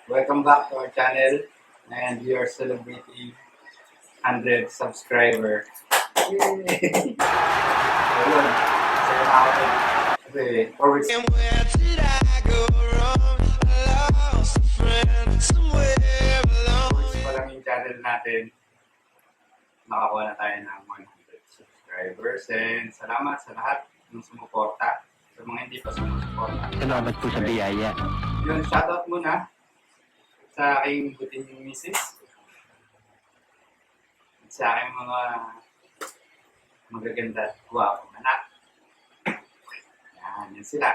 welcome back to our channel and we are celebrating 100 subscriber. Yay! Ayun, masaya na ako din. Kasi 4 weeks pa lang yung channel natin. Nakakuha na tayo ng 100 subscribers and salamat sa lahat ng sumuporta. Sa mga hindi pa sumusuporta. Salamat po sa biyaya. Yun, shoutout muna sa aking buting misis. At sa aking mga magaganda at guwapong anak. Yan sila.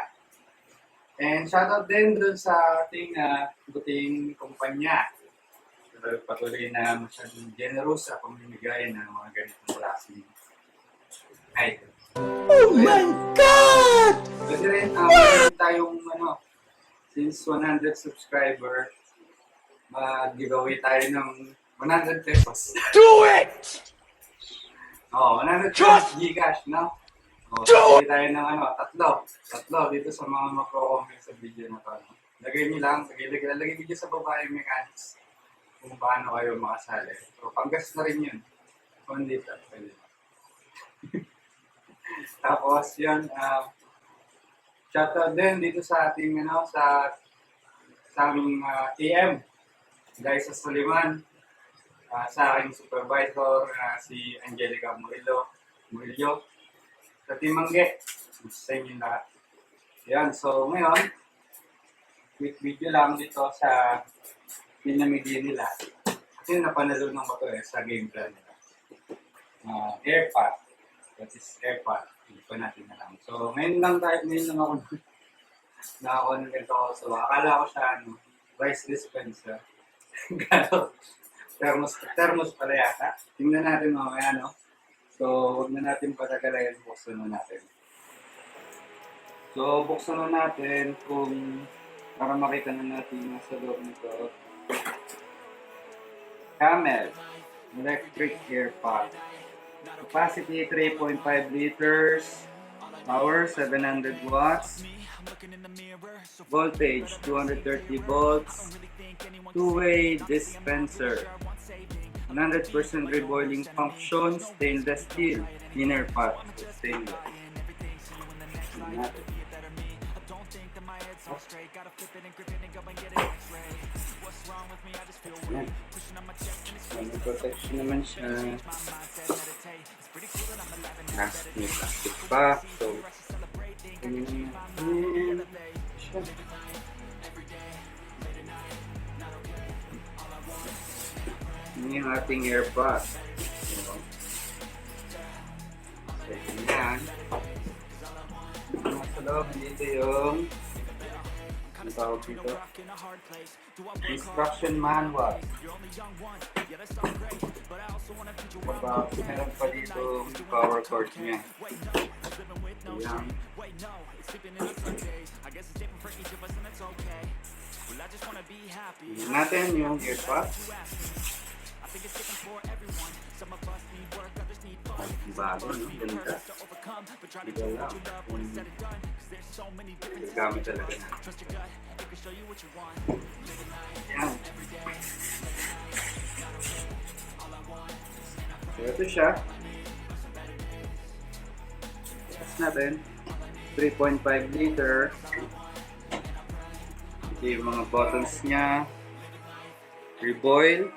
And shoutout din dun sa ating buting kumpanya. Patuloy na masyadong generous sa pamimigay ng mga ganitong klaseng item. Oh my God! Kasi rin, meron tayong since 100 subscriber, mag-giveaway tayo ng 100 pesos. Do it! Oo, 100 pesos Gcash, no? Do it! Tayo ng tatlo dito sa mga magko-comment sa video na to. Lagay nyo lang, lagay nyo sa baba yung mechanics kung paano kayo makasali. So, panggas na rin yun. Kung dito, pwede. Tapos yun, shoutout din dito sa ating sa aming AM, guys sa Suliman, sa aking supervisor si Angelica Murillo, sa Timangge, sa inyo lahat. Yan, so ngayon, quick video lang dito sa pinamigay nila. Kasi napanalunan ko to sa game plan nila. Airpot. That is Airpot. Hindi pa natin alam. So, ngayon lang ako nakakuha ng ganito ko. So, akala ko siya, rice dispenser. Thermos pala yata. Tingnan natin mamaya, no? So, huwag na natin patagalayan. Buksan na natin. So, buksan na natin para makita na natin nasa loob nito. Camel. Electric Airpot. Capacity 3.5 liters, power 700 watts, voltage 230 volts, two-way dispenser, 100% reboiling function, stainless steel, inner pot, stainless. May protection naman siya. Plastic pa. So, ini yung ating Airpot. So, yan. Sa loob, dito yung ang tawag dito? Instruction manual. Meron pa dito power cord niya. Ayan. Tignan natin yung Airpot. Bago, no? Ganda. Diba lang? Gamit talaga na. Ayan. So, ito siya. Tapos natin. 3.5 liter. Ito yung mga buttons niya. Reboil.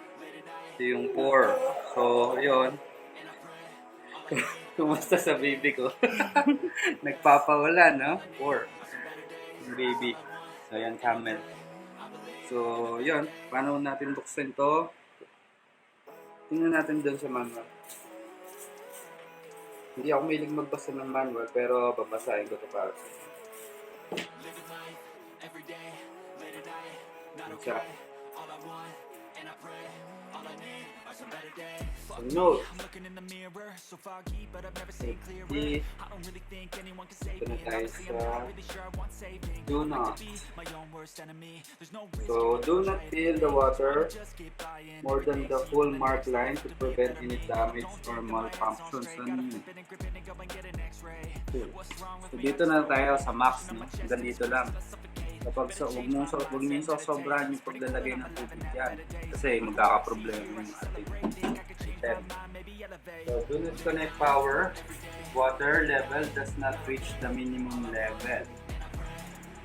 Ito yung pour. So, yun. Kumusta sa baby ko? Nagpapawala, no? Pour. Yung baby. So, yan, Camel. So, yun. Paano natin buksan to? Tingnan natin doon sa manual. Hindi ako mahilig magbasa ng manual, pero babasahin ko ito para sa inyo. Siya. So, note. Ito na tayo sa do not. So, do not fill the water more than the full mark line to prevent any damage or malfunctions on it. So, dito na tayo sa max, no? Hanggang dito lang. Kapag huwag mong sobrahan yung paglalagay ng tubig yan. Kasi magkakaproblema yung ating system. So, do not connect power. Water level does not reach the minimum level.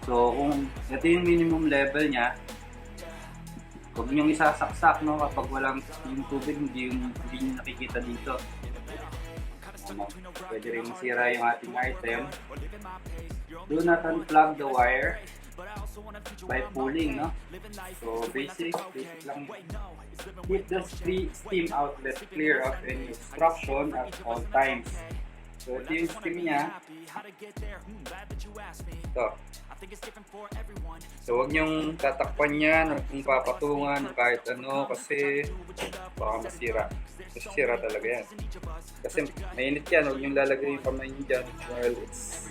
So, kung ito yung minimum level niya, huwag niyong isasaksak, no? Kapag walang yung tubig, hindi nyo nakikita dito. Pwede rin masira yung ating item. Do not unplug the wire by pulling, no? So basic lang. Keep the steam outlet clear of any obstruction at all times. So ito yung steam niya. Ito. So huwag niyong tatakpan yan o kung papatungan kahit ano kasi baka masira. Masira talaga yan. Kasi mainit yan, huwag niyong lalagay yung kamay niyo dyan while it's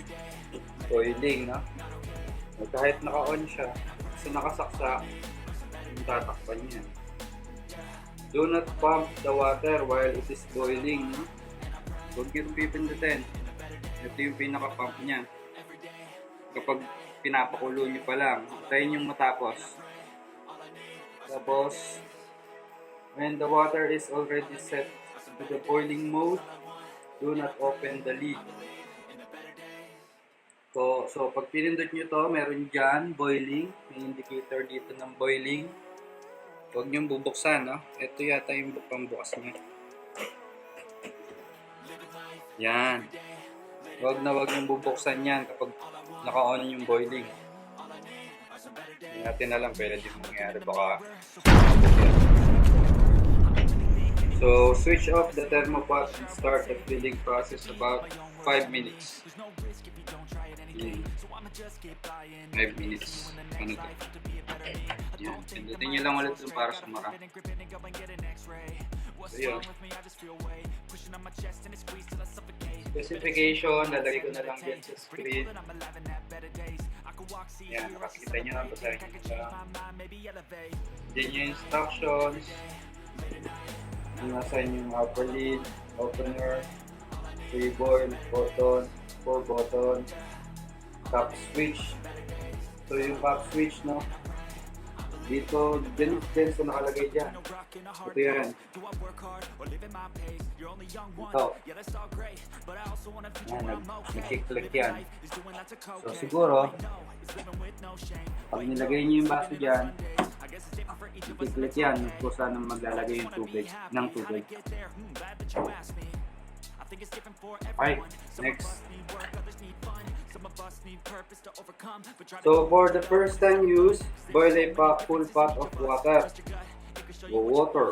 boiling, no? Kahit naka-on siya, kasi nakasaksa, yung tatakpan niya. Do not pump the water while it is boiling, no? Huwag yung pipindutin. Ito yung pinaka-pump niya. Kapag pinapakulo nyo pa lang, tayo yung matapos. Tapos, when the water is already set to the boiling mode, do not open the lid. So pag pinindot nyo to, meron dyan, boiling. May indicator dito ng boiling. Huwag nyo bubuksan, no? Ito yata yung pambukas niya. Yan. Huwag nyo bubuksan yan kapag naka-on yung boiling. Hindi natin alam, pwede din mangyari. Baka... So, switch off the thermopot and start the filling process about 5 minutes. 5 minutes. Ano to? Yan. Pindutin nyo lang ulit ito para sumara. So, yun. Specification, lalagay ko na lang din sa screen. Yan, nakakita nyo lang. Basahin nyo lang. Yan yung instructions. Nasan yung upper lid, opener, 3 boil, button, 4 button, cap switch. So yung cap switch, no? Dito, din sa nakalagay dyan. Ito yan. Ito. Yan, nag-click yan. So siguro, pag nilagay nyo yung baso dyan, i-click yan kung saan maglalagay yung tubig, ng tubig. Okay, next. So for the first time use, boil a full pot of water. Water.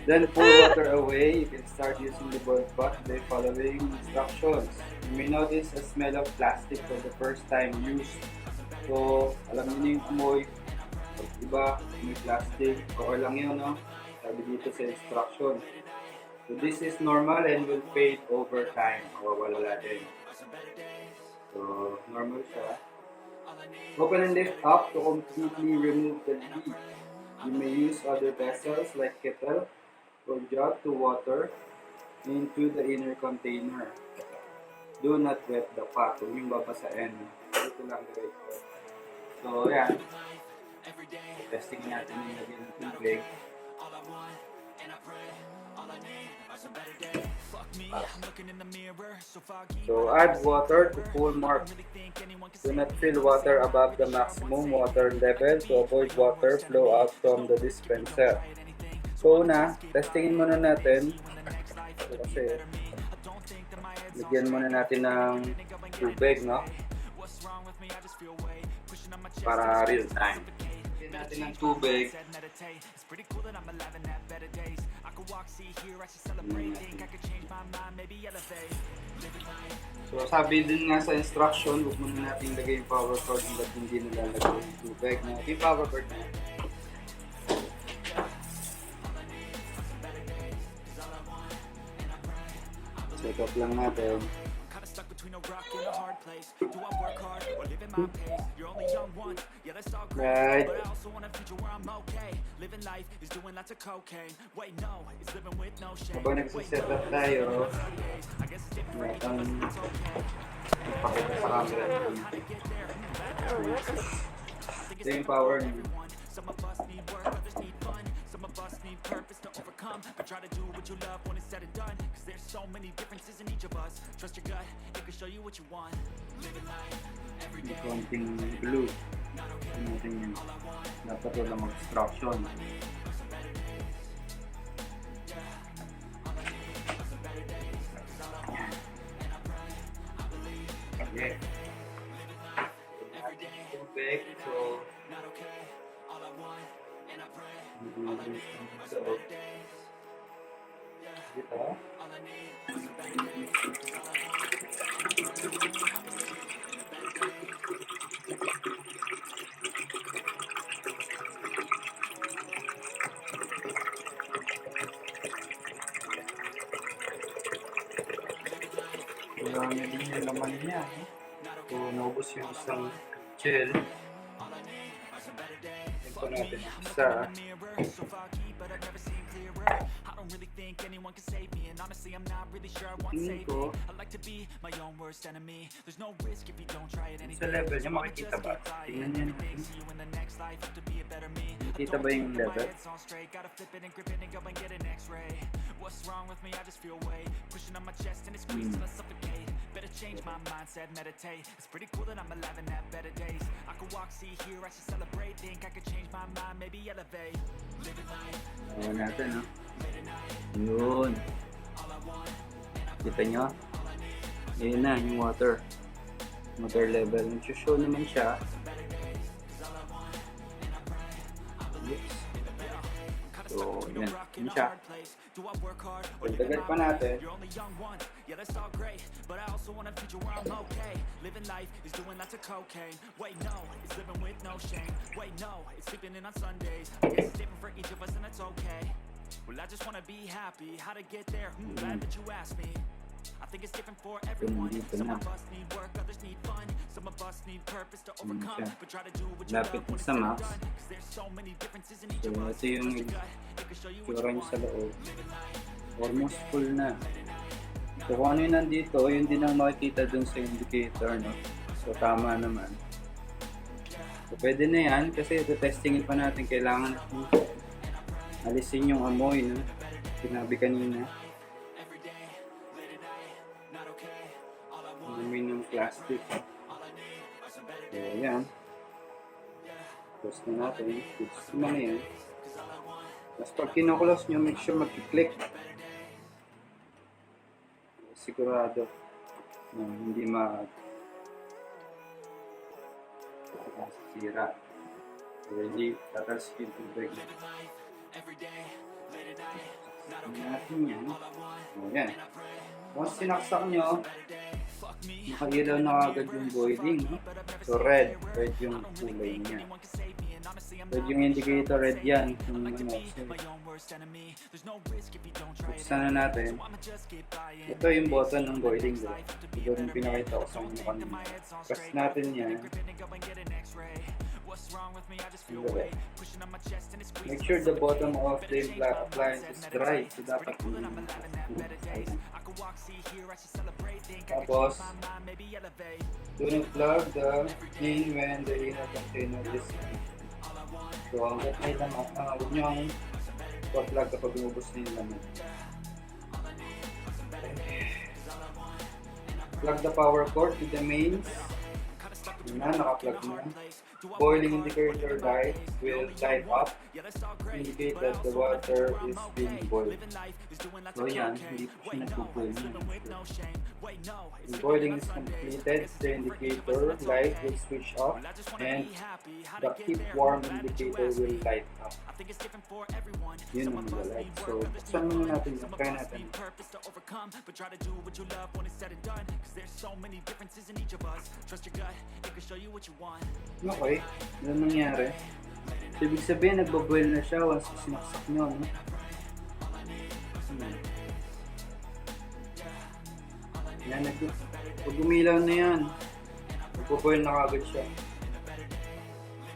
Then pour water away. You can start using the boiled pot by following instructions. You may notice a smell of plastic for the first time use. So, alam niyo yung amoy. Diba, may plastic. Okay lang yun, no? Sabi dito sa instruction. So, this is normal and will fade over time. O, wala din. So, normal siya. Open and lift up to completely remove the lid. You may use other vessels like kettle or jug to water into the inner container. Do not wet the pot. Huwag yung babasain. Ito lang direct ko. So, yan. Testing natin yung lagyan ng tubig. So, add water to full mark. Do not fill water above the maximum water level to avoid water flow out from the dispenser. So, testingin muna natin. Kasi, lagyan muna natin ng tubig, no? Para real time. Lagyan natin ng tubig. So sabi din nga sa instruction, huwag muna natin lagay yung power cord hanggat hindi nalalagay yung tubig. Ito yung power cord na. Set up lang natin. Right. living life is doing lots of cocaine. Wait, no, it's living with no shame. Habang nagsiset up tayo, I guess it's different for each natang of us, and it's okay. ipakita sa camera. How to get there? I think Ito it's yung power niya. everyone. Some of us need work, others need fun. Some of us need purpose to overcome. But try to do what you love when it's said and done. Cause there's so many differences in each of us. Trust your gut, it can show you what you want. Living life every May day. konting glue. Natin yun. Dapat wala mag-obstruction. Okay. Tubig. So, so, dito. Kailangan na din yung laman niya. So, naubos yung isang gel. Ito natin isa. I don't really think anyone can save me, and honestly I'm not really sure I want saving. I like to be my own worst enemy. There's no risk if you don't try it anything. Sa level niya makikita ba? Tingnan niyo natin. Makikita ba yung level? Gotta flip it and grip it and go and get an x-ray. What's wrong with me? I just feel weight pushing on my chest and it squeezes till I suffocate. Better change my mindset, meditate. It's pretty cool that I'm alive and have better days. I could walk, see, hear, I should celebrate. Think I could change my mind, maybe elevate. Living life. Ayan natin, no? Yun. Kita nyo? Ayan na, yung water. Water level. Nag-show naman siya. Oops. So, yan. Yan siya. Pagdagal pa natin. Yeah, that's all great, but I also want a future where I'm okay. Living life is doing lots of cocaine. Wait, no, it's living with no shame. Wait, no, it's sleeping in on Sundays. I guess it's different for each of us, and that's okay. Well, I just want to be happy. How to get there? Glad that you asked me. I think it's different for everyone. Some of us need work, others need fun. Some of us need purpose to overcome. But try to do what you love Lapit when it's sa said and max. done. Cause there's so many differences in each So, of us. ito yung Trust your gut, it can show you what itsura you niya sa want. loob. Almost full na. So, kung ano yung nandito, yun din ang makikita dun sa indicator, no? So, tama naman. So, pwede na yan kasi ito-testingin pa natin. Kailangan alisin yung amoy, no? Sinabi kanina. Amoy ng plastic. So, yan. Close na natin. Close na yan. Tapos pag kinoklose nyo, make sure mag-click. Sigurado na hindi masira. Ready? Tatas yung tubig. Natin yan. O yan. Once sinaksak nyo, nakailaw na agad yung boiling. No? So red. Red yung kulay niya. Red yung indicator, red yan. Kung ano, so, buksan na natin. Ito yung button ng boiling. Ito yung pinakita ko sa inyo kanina. Press natin yan. Make sure the bottom of the appliance is dry. So dapat tapos, do not plug the in when the inner container is empty. So, hanggat may laman, huwag nyo ang plug kapag umubos na yung laman. Plug the power cord to the mains. Yun na, naka-plug na. Boiling indicator light will light up, indicate that the water is being boiled. So yan, hindi po siya nagpo-boil. When boiling is completed, the indicator light will switch off and the keep warm indicator will light up. Yun ang mag-light. So, buksan muna natin yung try natin. But try to do what you love when it's said and done. Cause there's so many differences in each of us. Trust your gut, it can show you what you want. Okay, ano nangyari? So, ibig sabihin, nagbo-boil na siya once sinaksak nyo, no? Yan, pag umilaw na yan, nagbo-boil na kagad siya.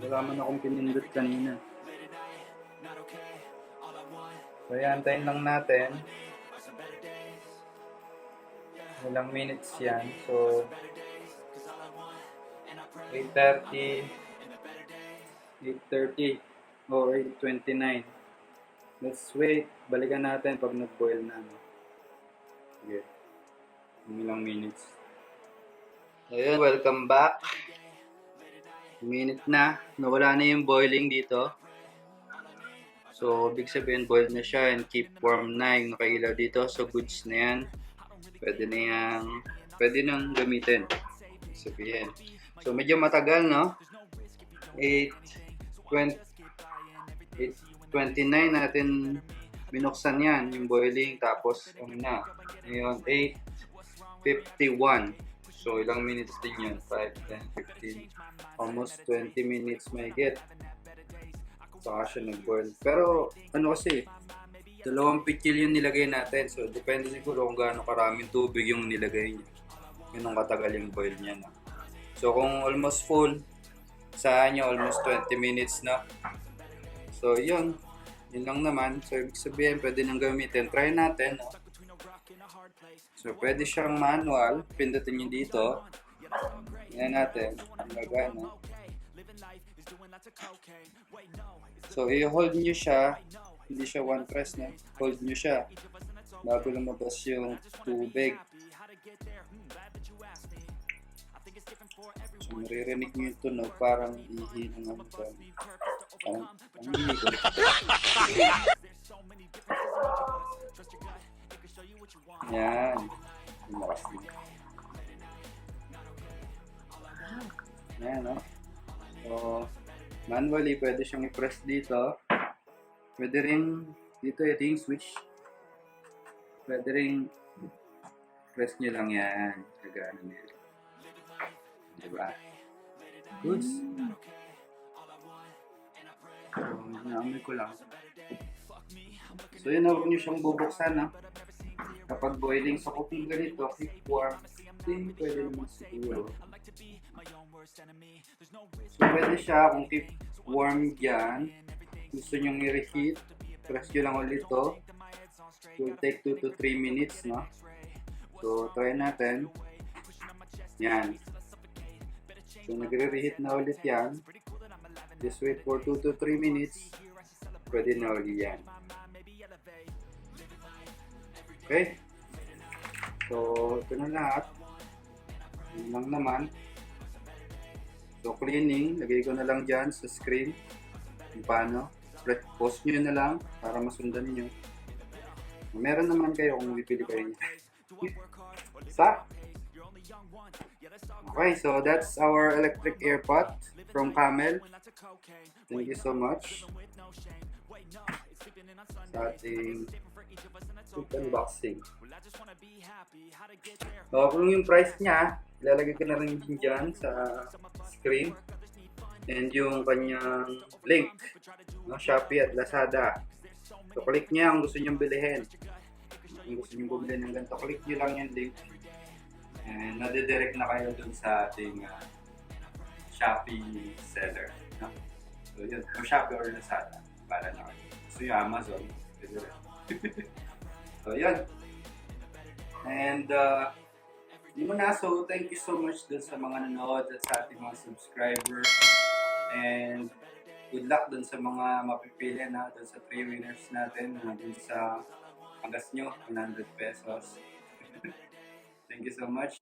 Wala man akong pinindot kanina. So, antayin lang natin. Ilang minutes yan. So, 8:30, 8:30, o 8:29. Let's wait. Balikan natin pag nag-boil na. No? Sige. Ilang minutes. Ayun, welcome back. Minute na. Nawala na yung boiling dito. So, big sabihin, boil na siya and keep warm na yung nakailaw dito. So, goods na yan. Pwede nang gamitin. Sabihin. So, medyo matagal, no? 8:29 natin binuksan yan, yung boiling. Tapos, ngayon, 8:51. So, ilang minutes din yun? 5, 10, 15, almost 20 minutes may get. Saka siya nag-boil. Pero, kasi, 2 pitchil yung nilagay natin. So, depende siguro kung gaano karaming tubig yung nilagay niya. Yun ang katagal yung boil niya. No? So, kung almost full, saan niya almost 20 minutes na. So, yun. Yun lang naman. So, ibig sabihin, pwede nang gamitin. Try natin. No? So, pwede siyang manual. Pindutin nyo dito. Yan natin. Gagana. So, i-hold nyo siya. Hindi siya one press na. Hold nyo siya. Bago lumabas yung tubig. So, maririnig nyo yung tunog. Parang ihi ng ano ba. Parang ihi ko. Yan. Malakas din. Yan, no? So, manually, pwede siyang i-press dito. Pwede rin, dito ito yung switch. Pwede rin, press nyo lang yan. Kagano nyo. Diba? Goods. So, naamoy ko lang. So, yun, huwag nyo siyang bubuksan, ha? Kapag boiling, so kung ganito, keep warm. Hindi, pwede naman siguro. So, pwede siya kung keep warm dyan. Gusto nyong i-reheat, press nyo lang ulit to. It will take 2 to 3 minutes, no? So, try natin. Yan. So, nagre-reheat na ulit yan. Just wait for 2 to 3 minutes. Pwede na ulit yan. Okay? So, ito na lahat. Yun lang naman. So, cleaning. Lagay ko na lang dyan sa screen. Kung paano. Post nyo na lang para masundan nyo. Meron naman kayo kung bibili kayo niya. Sa? Okay, so that's our electric Airpot from Camel. Thank you so much sa ating unboxing. So, kung yung price niya, ilalagay ko na rin dyan sa screen. And yung kanyang link, no, Shopee at Lazada. So, click niya kung gusto niyong bilihin. Kung gusto niyong bumili ng ganito, click niyo lang yung link. And nadidirect na kayo dun sa ating Shopee seller. No? So, yun. Kung Shopee or Lazada, para na kayo. So, yung Amazon, so, yun. And, yun na. So, thank you so much dun sa mga nanood at sa ating mga subscribers. And, good luck dun sa mga mapipili na dun sa 3 winners natin. Dun sa agas nyo, 100 pesos. Thank you so much.